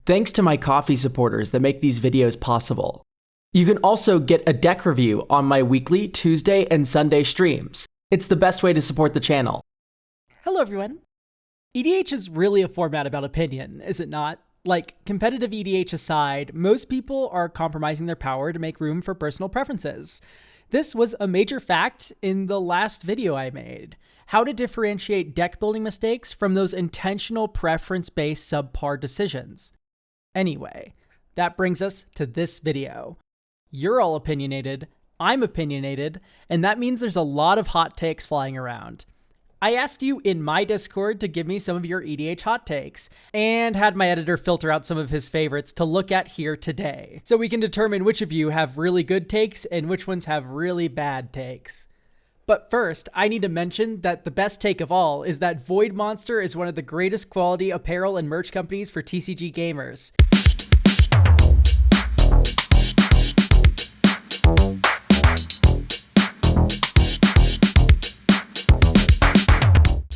Thanks to my Ko-fi supporters that make these videos possible. You can also get a deck review on my weekly Tuesday and Sunday streams. It's the best way to support the channel. Hello everyone. EDH is really a format about opinion, is it not? Like, competitive EDH aside, most people are compromising their power to make room for personal preferences. This was a major fact in the last video I made. How to differentiate deck building mistakes from those intentional preference-based subpar decisions. Anyway, that brings us to this video. You're all opinionated, I'm opinionated, and that means there's a lot of hot takes flying around. I asked you in my Discord to give me some of your EDH hot takes, and had my editor filter out some of his favorites to look at here today, so we can determine which of you have really good takes and which ones have really bad takes. But first, I need to mention that the best take of all is that Void Monster is one of the greatest quality apparel and merch companies for TCG gamers.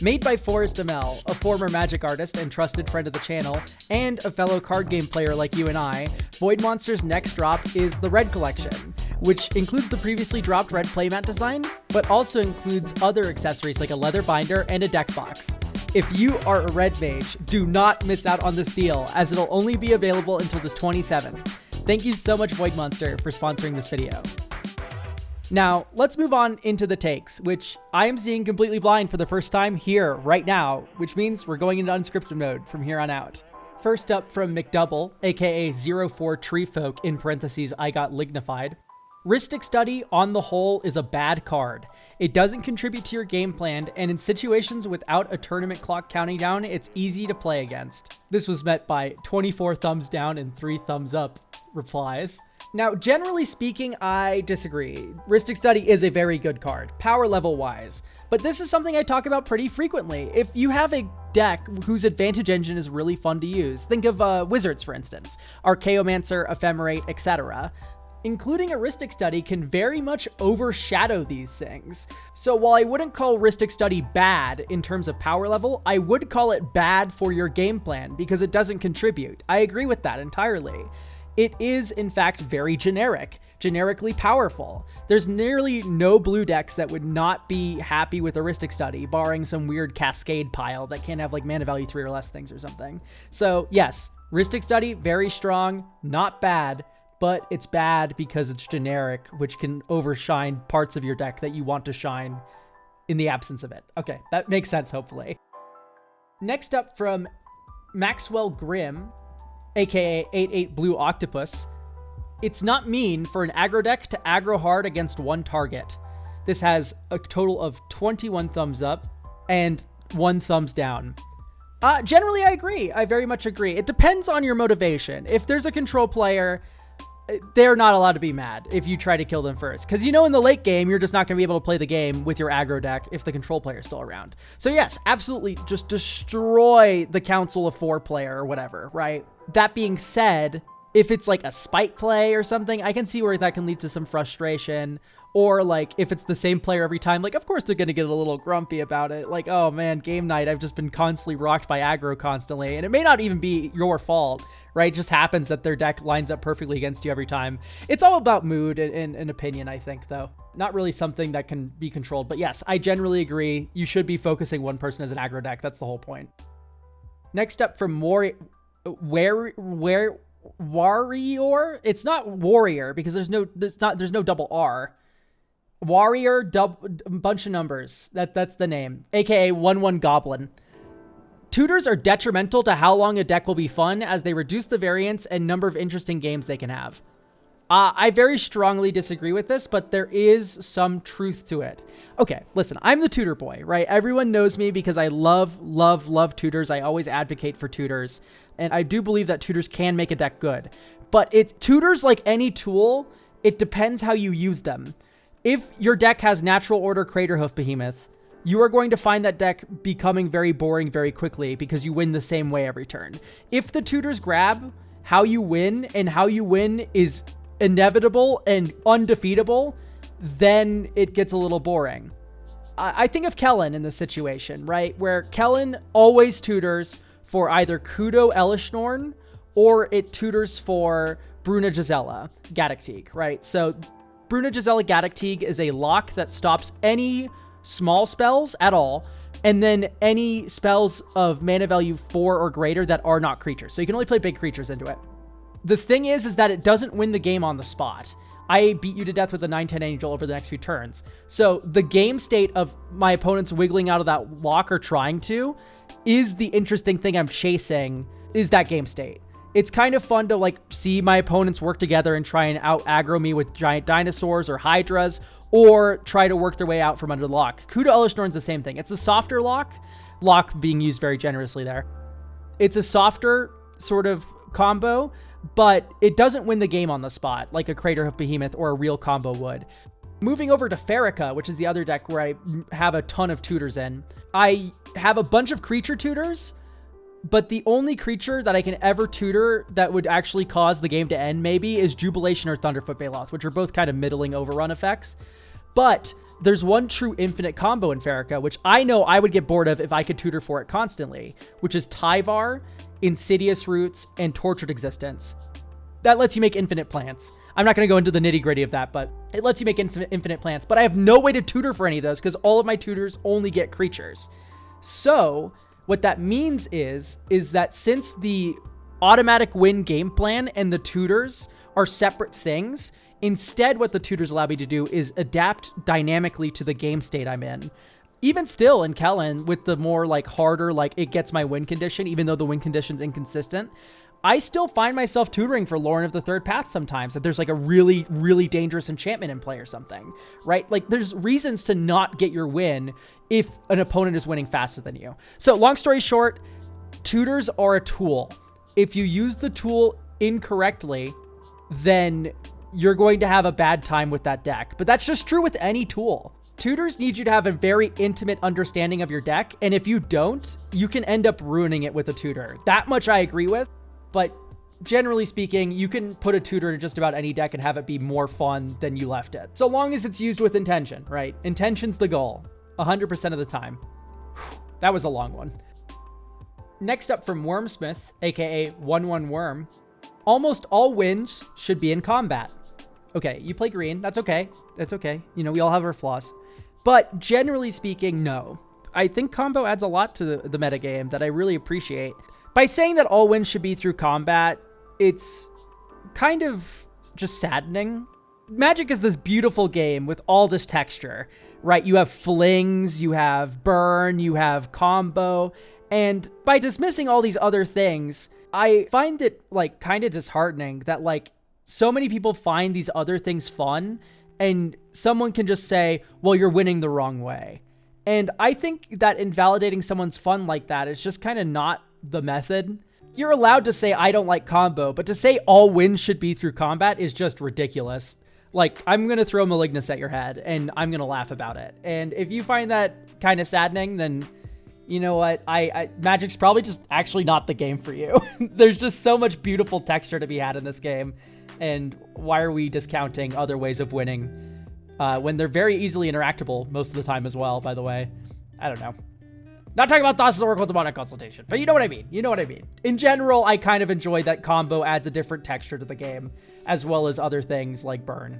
Made by Forrest ML, a former Magic artist and trusted friend of the channel, and a fellow card game player like you and I, Void Monster's next drop is the Red Collection, which includes the previously dropped Red playmat design, but also includes other accessories like a leather binder and a deck box. If you are a Red Mage, do not miss out on this deal, as it'll only be available until the 27th. Thank you so much, Void Monster, for sponsoring this video. Now, let's move on into the takes, which I am seeing completely blind for the first time here, right now, which means we're going into unscripted mode from here on out. First up from McDouble, aka 04 Treefolk, in parentheses, I got lignified. Rhystic Study, on the whole, is a bad card. It doesn't contribute to your game plan, and in situations without a tournament clock counting down, it's easy to play against. This was met by 24 thumbs down and 3 thumbs up replies. Now, generally speaking, I disagree. Rhystic Study is a very good card, power level wise, but this is something I talk about pretty frequently. If you have a deck whose advantage engine is really fun to use, think of Wizards, for instance, Archaeomancer, Ephemerate, etc., including a Rhystic Study can very much overshadow these things. So while I wouldn't call Rhystic Study bad in terms of power level, I would call it bad for your game plan because it doesn't contribute. I agree with that entirely. It is, in fact, very generically powerful. There's nearly no blue decks that would not be happy with a Rhystic Study, barring some weird Cascade pile that can't have like mana value 3 or less things or something. So yes, Rhystic Study, very strong, not bad, but it's bad because it's generic, which can overshine parts of your deck that you want to shine in the absence of it. Okay, that makes sense, hopefully. Next up from Maxwell Grimm, aka 88 Blue Octopus, it's not mean for an aggro deck to aggro hard against one target. This has a total of 21 thumbs up and 1 thumbs down. Generally, I agree. I very much agree. It depends on your motivation. If there's a control player, they're not allowed to be mad if you try to kill them first. Because you know in the late game, you're just not going to be able to play the game with your aggro deck if the control player is still around. So yes, absolutely, just destroy the Council of 4 player or whatever, right? That being said, if it's like a spite play or something, I can see where that can lead to some frustration. Or like if it's the same player every time, like of course they're going to get a little grumpy about it. Like, oh man, game night, I've just been constantly rocked by aggro constantly. And it may not even be your fault, right? It just happens that their deck lines up perfectly against you every time. It's all about mood and opinion, I think, though. Not really something that can be controlled. But yes, I generally agree. You should be focusing one person as an aggro deck. That's the whole point. Next up from Warrior. It's not warrior because there's no double R. Warrior, bunch of numbers. That's the name. AKA 1/1 Goblin. Tutors are detrimental to how long a deck will be fun as they reduce the variance and number of interesting games they can have. I very strongly disagree with this, but there is some truth to it. Okay, listen, I'm the tutor boy, right? Everyone knows me because I love tutors. I always advocate for tutors. And I do believe that tutors can make a deck good. But tutors, like any tool, it depends how you use them. If your deck has Natural Order Craterhoof Behemoth, you are going to find that deck becoming very boring very quickly because you win the same way every turn. If the tutors grab how you win, and how you win is inevitable and undefeatable, then it gets a little boring. I think of Kellen in this situation, right? Where Kellen always tutors for either Kudo Elishnorn or it tutors for Bruna Gisela Gaddock, right? So Bruna Gisela Gaddock is a lock that stops any small spells at all, and then any spells of mana value 4 or greater that are not creatures. So you can only play big creatures into it. The thing is that it doesn't win the game on the spot. I beat you to death with a 9/10 Angel over the next few turns. So the game state of my opponents wiggling out of that lock or trying to is the interesting thing I'm chasing, is that game state. It's kind of fun to like see my opponents work together and try and out aggro me with giant dinosaurs or hydras, or try to work their way out from under the lock. Kuda Elishnorn's the same thing. It's a softer lock being used very generously there. It's a softer sort of combo, but it doesn't win the game on the spot like a Craterhoof Behemoth or a real combo would. Moving over to Farika, which is the other deck where I have a ton of tutors in. I have a bunch of creature tutors, but the only creature that I can ever tutor that would actually cause the game to end maybe is Jubilation or Thunderfoot Baloth, which are both kind of middling overrun effects. But there's one true infinite combo in Farika, which I know I would get bored of if I could tutor for it constantly, which is Tyvar, Insidious Roots, and Tortured Existence. That lets you make infinite plants. I'm not going to go into the nitty gritty of that, but it lets you make infinite plants. But I have no way to tutor for any of those because all of my tutors only get creatures. So what that means is that since the automatic win game plan and the tutors are separate things, instead what the tutors allow me to do is adapt dynamically to the game state I'm in. Even still in Kellen, with the more like harder, like it gets my win condition, even though the win condition's inconsistent, I still find myself tutoring for Lauren of the Third Path sometimes, that there's like a really, really dangerous enchantment in play or something, right? Like there's reasons to not get your win if an opponent is winning faster than you. So long story short, tutors are a tool. If you use the tool incorrectly, then you're going to have a bad time with that deck. But that's just true with any tool. Tutors need you to have a very intimate understanding of your deck, and if you don't, you can end up ruining it with a tutor. That much I agree with, but generally speaking, you can put a tutor in just about any deck and have it be more fun than you left it. So long as it's used with intention, right? Intention's the goal, 100% of the time. Whew, that was a long one. Next up from Wormsmith, aka 1/1 Worm, almost all wins should be in combat. Okay, you play green, that's okay. That's okay. You know, we all have our flaws. But generally speaking, no. I think combo adds a lot to the metagame that I really appreciate. By saying that all wins should be through combat, it's kind of just saddening. Magic is this beautiful game with all this texture, right? You have flings, you have burn, you have combo, and by dismissing all these other things, I find it like kind of disheartening that like so many people find these other things fun and someone can just say, well, you're winning the wrong way. And I think that invalidating someone's fun like that is just kind of not the method. You're allowed to say, I don't like combo, but to say all wins should be through combat is just ridiculous. Like, I'm going to throw Malignus at your head and I'm going to laugh about it. And if you find that kind of saddening, then you know what? Magic's probably just actually not the game for you. There's just so much beautiful texture to be had in this game. And why are we discounting other ways of winning when they're very easily interactable most of the time as well, by the way? I don't know. Not talking about Thassa's Oracle Demonic Consultation, but you know what I mean. You know what I mean. In general, I kind of enjoy that combo adds a different texture to the game, as well as other things like burn.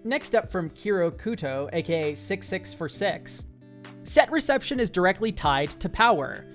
Next up from Kiro Kuto, aka 66 for 6. Set reception is directly tied to power.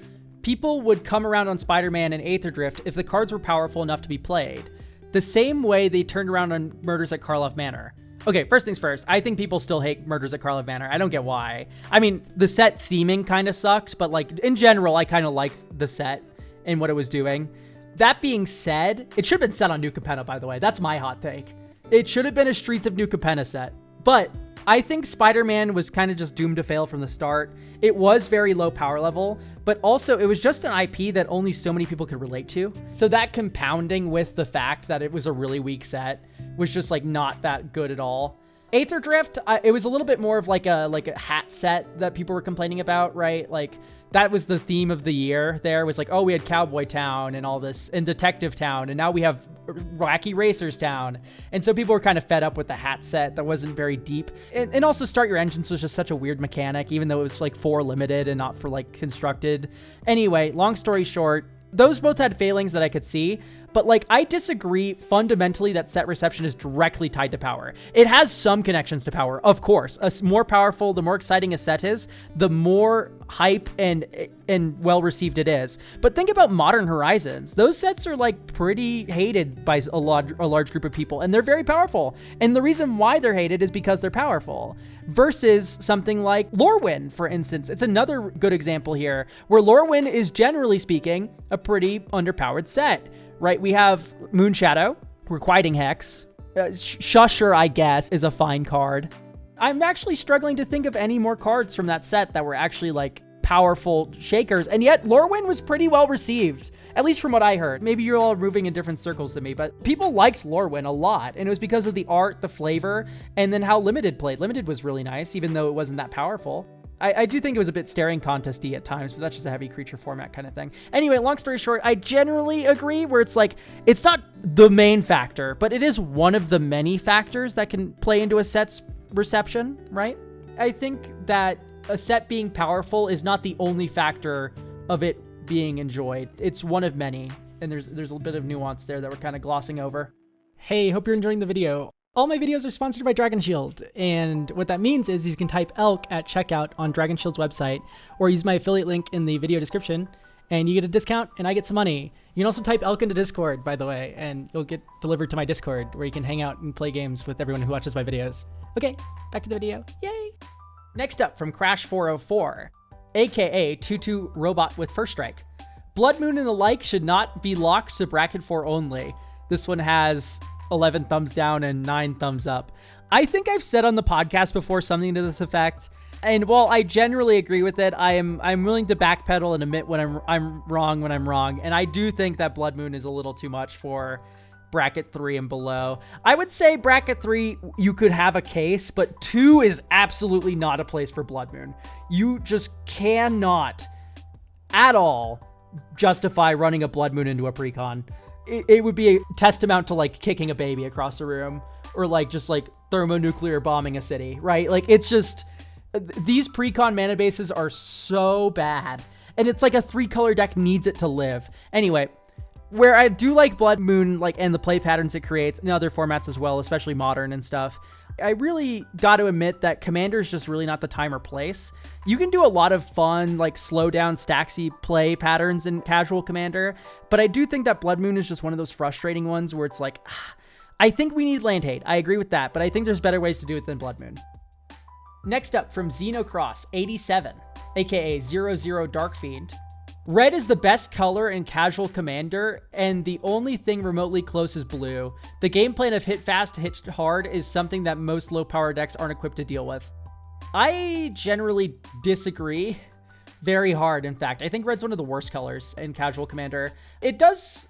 People would come around on Spider-Man and Aether Drift if the cards were powerful enough to be played. The same way they turned around on Murders at Karlov Manor. Okay, first things first, I think people still hate Murders at Karlov Manor. I don't get why. I mean, the set theming kind of sucked, but like in general, I kind of liked the set and what it was doing. That being said, it should have been set on New Capenna, by the way. That's my hot take. It should have been a Streets of New Capenna set. But I think Spider-Man was kind of just doomed to fail from the start. It was very low power level, but also it was just an IP that only so many people could relate to. So that compounding with the fact that it was a really weak set was just like not that good at all. Aether Drift, it was a little bit more of like a hat set that people were complaining about, right? Like that was the theme of the year there, was like, oh, we had Cowboy Town and all this and Detective Town, and now we have Wacky Racers Town. And so people were kind of fed up with the hat set that wasn't very deep. And also Start Your Engines was just such a weird mechanic, even though it was like for limited and not for like constructed. Anyway, long story short, Those both had failings that I could see, but like I disagree fundamentally that set reception is directly tied to power. It has some connections to power, of course. More powerful, the more exciting a set is, the more hype and well received it is. But think about Modern Horizons. Those sets are like pretty hated by a large group of people, and they're very powerful. And the reason why they're hated is because they're powerful. Versus something like Lorwyn, for instance. It's another good example here, where Lorwyn is generally speaking a pretty underpowered set. Right, we have Moonshadow, Requiting Hex. Shusher, I guess, is a fine card. I'm actually struggling to think of any more cards from that set that were actually like powerful shakers, and yet Lorwyn was pretty well received, at least from what I heard. Maybe you're all moving in different circles than me, but people liked Lorwyn a lot, and it was because of the art, the flavor, and then how Limited played. Limited was really nice, even though it wasn't that powerful. I do think it was a bit staring contesty at times, but that's just a heavy creature format kind of thing. Anyway, long story short, I generally agree where it's like, it's not the main factor, but it is one of the many factors that can play into a set's reception, right? I think that a set being powerful is not the only factor of it being enjoyed. It's one of many, and there's a little bit of nuance there that we're kind of glossing over. Hey, hope you're enjoying the video. All my videos are sponsored by Dragon Shield, and what that means is you can type ELK at checkout on Dragon Shield's website, or use my affiliate link in the video description, and you get a discount, and I get some money. You can also type ELK into Discord, by the way, and you'll get delivered to my Discord, where you can hang out and play games with everyone who watches my videos. Okay, back to the video. Yay! Next up from Crash404, aka Tutu Robot with First Strike. Blood Moon and the like should not be locked to bracket 4 only. This one has 11 thumbs down and 9 thumbs up. I think I've said on the podcast before something to this effect, and while I generally agree with it, I'm willing to backpedal and admit when I'm wrong when I'm wrong, and I do think that Blood Moon is a little too much for bracket 3 and below. I would say bracket 3 you could have a case, but 2 is absolutely not a place for Blood Moon. You just cannot at all justify running a Blood Moon into a precon. It would be a testament to like kicking a baby across the room, or like just like thermonuclear bombing a city, right? Like it's just, these precon mana bases are so bad, and it's like a 3-color deck needs it to live. Anyway, where I do like Blood Moon, like, and the play patterns it creates in other formats as well, especially Modern and stuff, I really got to admit that Commander is just really not the time or place. You can do a lot of fun, like slow down stacksy play patterns in casual Commander, but I do think that Blood Moon is just one of those frustrating ones where it's like, I think we need land hate. I agree with that, but I think there's better ways to do it than Blood Moon. Next up from Xenocross87, aka 00 Dark Fiend. Red is the best color in casual Commander, and the only thing remotely close is blue. The game plan of hit fast, hit hard is something that most low power decks aren't equipped to deal with. I generally disagree very hard, in fact. I think red's one of the worst colors in casual Commander. It does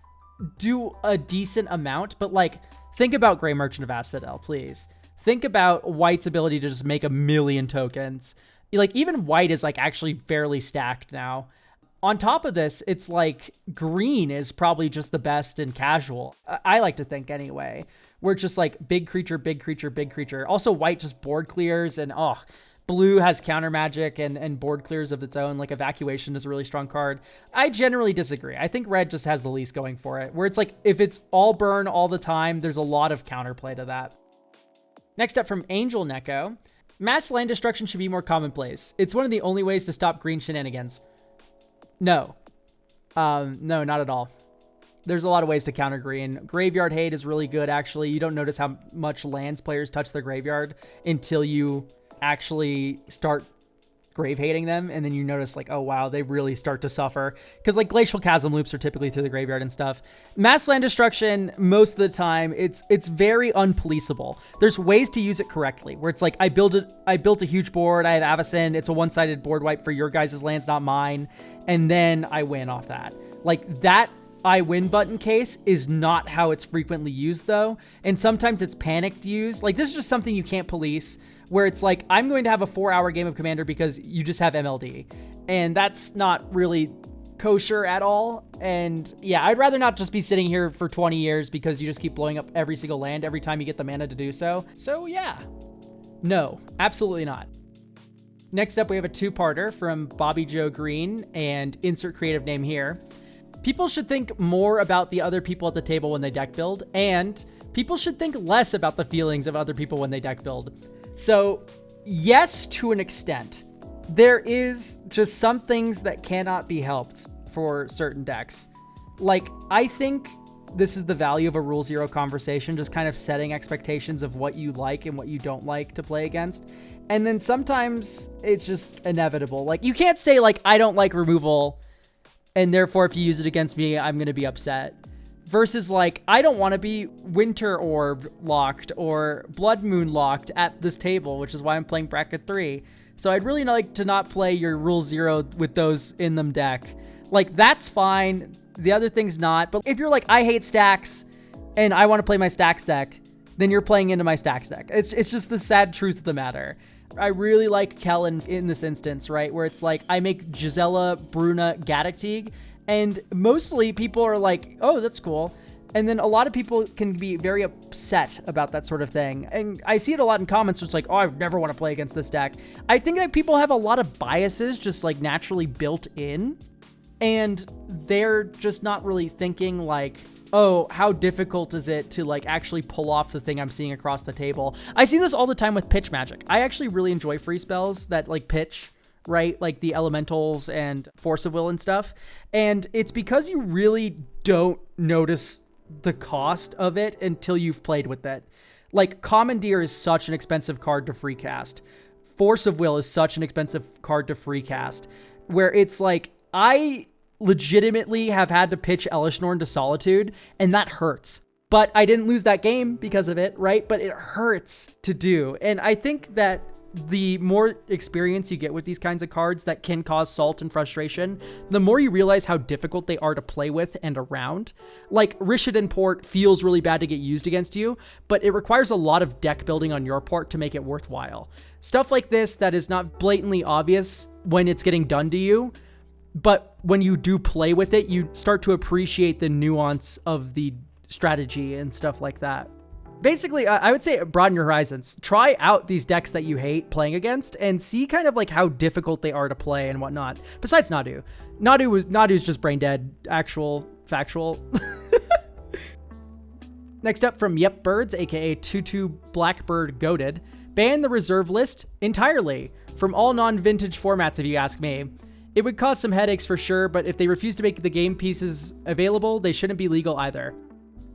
do a decent amount, but like, think about Grey Merchant of Asphodel, please. Think about white's ability to just make a million tokens. Like, even white is like actually fairly stacked now. On top of this, it's like green is probably just the best in casual. I like to think anyway, where it's just like big creature, big creature, big creature. Also white just board clears, and blue has counter magic and board clears of its own. Like Evacuation is a really strong card. I generally disagree. I think red just has the least going for it, where it's like, if it's all burn all the time, there's a lot of counterplay to that. Next up from Angel Neko, mass land destruction should be more commonplace. It's one of the only ways to stop green shenanigans. No, not at all. There's a lot of ways to counter green. Graveyard hate is really good, actually. You don't notice how much lands players touch their graveyard until you actually start grave hating them, and then you notice like, oh wow, they really start to suffer, because like Glacial Chasm loops are typically through the graveyard and stuff. Mass land destruction, most of the time, it's very unpoliceable. There's ways to use it correctly, where it's like, I built a huge board, I have Avacyn, it's a one-sided board wipe for your guys' lands, not mine, and then I win off that. Like, that I win button case is not how it's frequently used though, and sometimes it's panicked used. Like, this is just something you can't police, where it's like, I'm going to have a 4-hour game of Commander because you just have MLD, and that's not really kosher at all. And yeah, I'd rather not just be sitting here for 20 years because you just keep blowing up every single land every time you get the mana to do so. So yeah, no, absolutely not. Next up, we have a 2-parter from Bobby Joe Green, and insert creative name here. People should think more about the other people at the table when they deck build, and people should think less about the feelings of other people when they deck build. So yes, to an extent. There is just some things that cannot be helped for certain decks. Like, I think this is the value of a Rule Zero conversation, just kind of setting expectations of what you like and what you don't like to play against. And then sometimes it's just inevitable. Like, you can't say, like, I don't like removal, and therefore if you use it against me, I'm going to be upset. Versus, like, I don't want to be Winter Orb locked or Blood Moon locked at this table, which is why I'm playing Bracket 3. So I'd really like to not play your Rule Zero with those in them deck. Like, that's fine. The other thing's not. But if you're like, I hate stacks and I want to play my stacks deck, then you're playing into my stacks deck. It's just the sad truth of the matter. I really like Kellen in this instance, right? Where it's like, I make Gisela, Bruna, Gaddock, and mostly people are like, oh, that's cool. And then a lot of people can be very upset about that sort of thing. And I see it a lot in comments, where it's like, oh, I never want to play against this deck. I think that people have a lot of biases just like naturally built in. And they're just not really thinking like, oh, how difficult is it to like actually pull off the thing I'm seeing across the table? I see this all the time with pitch magic. I actually really enjoy free spells that like pitch, right? Like the elementals and force of will and stuff. And it's because you really don't notice the cost of it until you've played with it. Like, Commandeer is such an expensive card to free cast. Force of Will is such an expensive card to free cast, where it's like, I legitimately have had to pitch Elishnorn to Solitude, and that hurts. But I didn't lose that game because of it, right? But it hurts to do. And I think that the more experience you get with these kinds of cards that can cause salt and frustration, the more you realize how difficult they are to play with and around. Like, Rishadan Port feels really bad to get used against you, but it requires a lot of deck building on your part to make it worthwhile. Stuff like this that is not blatantly obvious when it's getting done to you, but when you do play with it, you start to appreciate the nuance of the strategy and stuff like that. Basically, I would say broaden your horizons. Try out these decks that you hate playing against and see kind of like how difficult they are to play and whatnot. Besides Nadu. Nadu's just brain dead. Actual, factual. Next up from Yep Birds, aka Tutu Blackbird Goated. Ban the reserve list entirely from all non-vintage formats, if you ask me. It would cause some headaches for sure, but if they refuse to make the game pieces available, they shouldn't be legal either.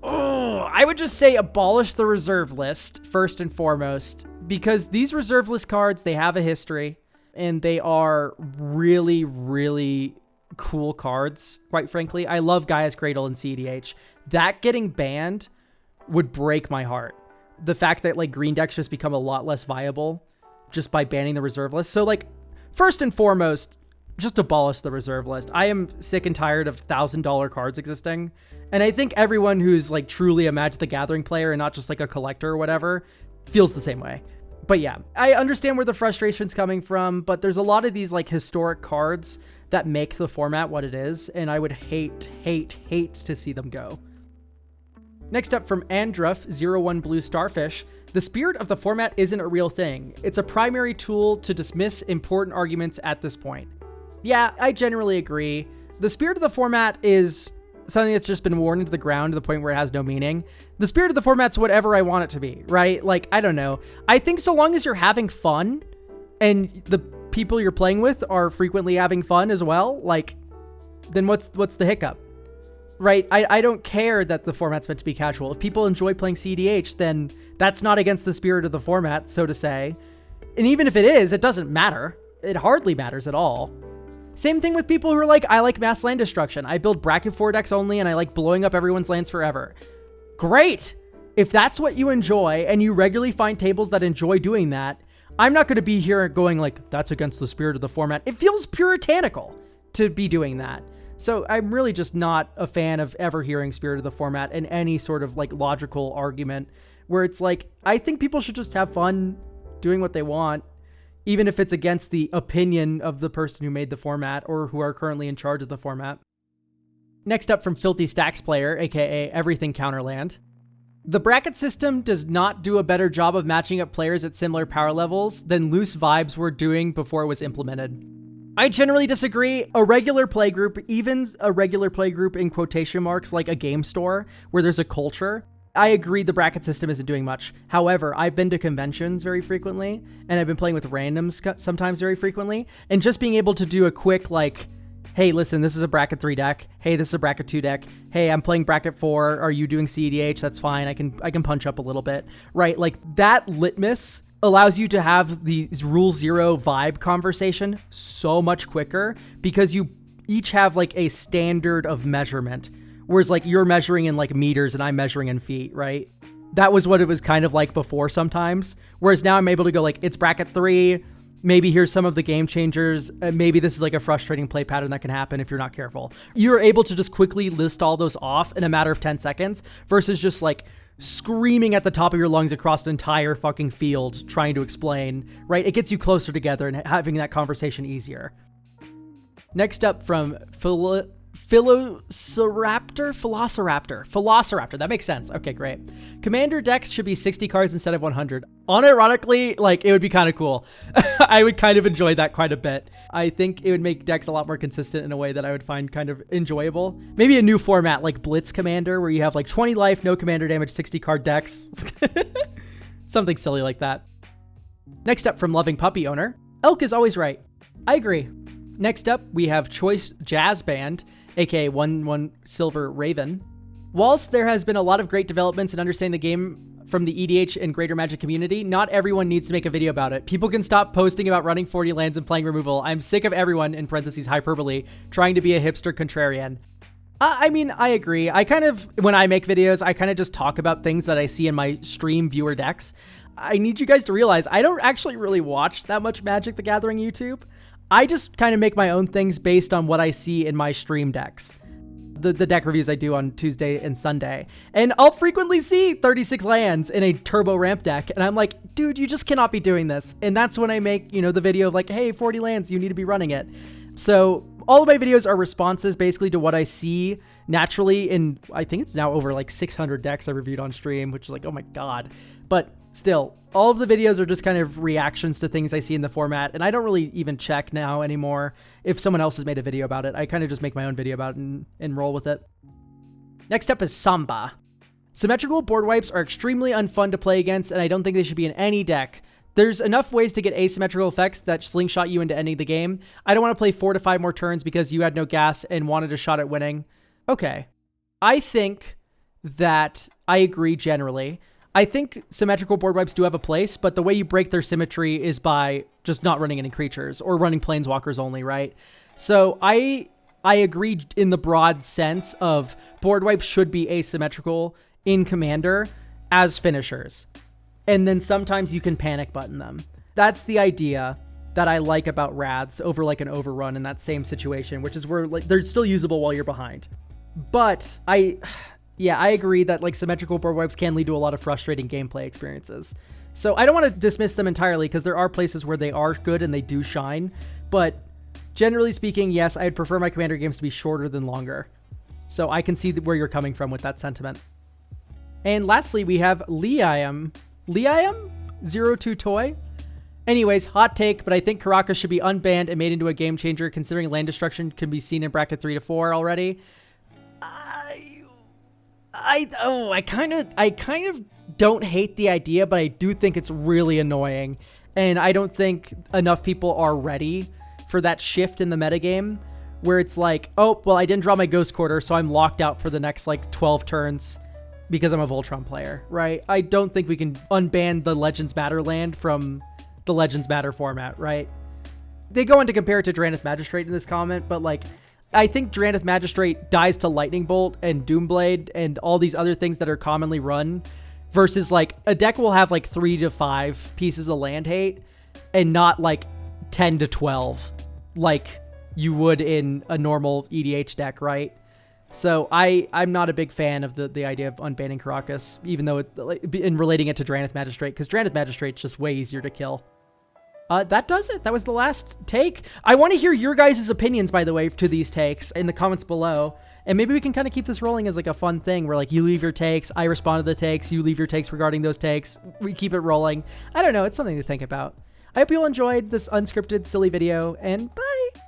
Oh, I would just say abolish the reserve list first and foremost, because these reserve list cards, they have a history and they are really, really cool cards. Quite frankly, I love Gaia's Cradle and CEDH. That getting banned would break my heart. The fact that like green decks just become a lot less viable just by banning the reserve list. So like, first and foremost, just abolish the reserve list. I am sick and tired of $1,000 cards existing. And I think everyone who's like truly a Magic the Gathering player and not just like a collector or whatever feels the same way. But yeah, I understand where the frustration's coming from, but there's a lot of these like historic cards that make the format what it is. And I would hate to see them go. Next up from Andruff01 Blue Starfish. The spirit of the format isn't a real thing. It's a primary tool to dismiss important arguments at this point. Yeah, I generally agree. The spirit of the format is something that's just been worn into the ground to the point where it has no meaning. The spirit of the format's whatever I want it to be, right? Like, I don't know. I think so long as you're having fun and the people you're playing with are frequently having fun as well, like, then what's the hiccup? Right? I don't care that the format's meant to be casual. If people enjoy playing CDH, then that's not against the spirit of the format, so to say. And even if it is, it doesn't matter. It hardly matters at all. Same thing with people who are like, I like mass land destruction. I build bracket 4 decks only and I like blowing up everyone's lands forever. Great! If that's what you enjoy and you regularly find tables that enjoy doing that, I'm not going to be here going like, that's against the spirit of the format. It feels puritanical to be doing that. So I'm really just not a fan of ever hearing spirit of the format in any sort of like logical argument where it's like, I think people should just have fun doing what they want, even if it's against the opinion of the person who made the format or who are currently in charge of the format. Next up from Filthy Stacks Player, aka Everything Counterland. The bracket system does not do a better job of matching up players at similar power levels than Loose Vibes were doing before it was implemented. I generally disagree. A regular playgroup, even a regular playgroup in quotation marks, like a game store where there's a culture, I agree the bracket system isn't doing much. However, I've been to conventions very frequently, and I've been playing with randoms sometimes very frequently, and just being able to do a quick, like, hey, listen, this is a bracket 3 deck. Hey, this is a bracket 2 deck. Hey, I'm playing bracket 4. Are you doing CEDH? That's fine. I can punch up a little bit, right? Like, that litmus allows you to have these rule 0 vibe conversation so much quicker because you each have like a standard of measurement. Whereas like you're measuring in like meters and I'm measuring in feet, right? That was what it was kind of like before sometimes. Whereas now I'm able to go like, it's bracket 3. Maybe here's some of the game changers. Maybe this is like a frustrating play pattern that can happen if you're not careful. You're able to just quickly list all those off in a matter of 10 seconds versus just like screaming at the top of your lungs across an entire fucking field trying to explain, right? It gets you closer together and having that conversation easier. Next up from Velociraptor. That makes sense. Okay, great. Commander decks should be 60 cards instead of 100. Unironically, like, it would be kind of cool. I would kind of enjoy that quite a bit. I think it would make decks a lot more consistent in a way that I would find kind of enjoyable. Maybe a new format like Blitz Commander, where you have like 20 life, no commander damage, 60 card decks. Something silly like that. Next up from Loving Puppy Owner. Elk is always right. I agree. Next up, we have Choice Jazz Band, aka 1/1 Silver Raven. Whilst there has been a lot of great developments in understanding the game from the EDH and Greater Magic community, not everyone needs to make a video about it. People can stop posting about running 40 lands and playing removal. I'm sick of everyone, in parentheses hyperbole, trying to be a hipster contrarian. I mean, I agree. When I make videos, I kind of just talk about things that I see in my stream viewer decks. I need you guys to realize I don't actually really watch that much Magic the Gathering YouTube. I just kind of make my own things based on what I see in my stream decks. The deck reviews I do on Tuesday and Sunday. And I'll frequently see 36 lands in a turbo ramp deck. And I'm like, dude, you just cannot be doing this. And that's when I make, the video of like, hey, 40 lands, you need to be running it. So all of my videos are responses basically to what I see naturally in, I think it's now over like 600 decks I reviewed on stream, which is like, oh my God. But still, all of the videos are just kind of reactions to things I see in the format, and I don't really even check now anymore if someone else has made a video about it. I kind of just make my own video about it and roll with it. Next up is Samba. Symmetrical board wipes are extremely unfun to play against, and I don't think they should be in any deck. There's enough ways to get asymmetrical effects that slingshot you into ending the game. I don't want to play 4 to 5 more turns because you had no gas and wanted a shot at winning. Okay. I think that I agree generally. I think symmetrical board wipes do have a place, but the way you break their symmetry is by just not running any creatures or running planeswalkers only, right? So I agree in the broad sense of board wipes should be asymmetrical in Commander as finishers. And then sometimes you can panic button them. That's the idea that I like about Raths over like an overrun in that same situation, which is where like they're still usable while you're behind. But I agree that like symmetrical board wipes can lead to a lot of frustrating gameplay experiences. So I don't want to dismiss them entirely because there are places where they are good and they do shine. But generally speaking, yes, I'd prefer my Commander games to be shorter than longer. So I can see where you're coming from with that sentiment. And lastly, we have Liam 02 Toy. Anyways, hot take, but I think Karakas should be unbanned and made into a game changer considering land destruction can be seen in bracket 3 to 4 already. I kind of don't hate the idea, but I do think it's really annoying. And I don't think enough people are ready for that shift in the metagame where it's like, oh, well, I didn't draw my Ghost Quarter, so I'm locked out for the next like 12 turns because I'm a Voltron player, right? I don't think we can unban the Legends Matter land from the Legends Matter format, right? They go on to compare it to Drannith Magistrate in this comment, but like, I think Drannith Magistrate dies to Lightning Bolt and Doomblade and all these other things that are commonly run versus like a deck will have like 3 to 5 pieces of land hate and not like 10 to 12 like you would in a normal EDH deck, right? So I'm not a big fan of the idea of unbanning Karakas, even though in relating it to Drannith Magistrate, because Drannith Magistrate's just way easier to kill. That does it. That was the last take. I want to hear your guys' opinions, by the way, to these takes in the comments below. And maybe we can kind of keep this rolling as like a fun thing where like you leave your takes, I respond to the takes, you leave your takes regarding those takes. We keep it rolling. I don't know. It's something to think about. I hope you all enjoyed this unscripted, silly video, and bye.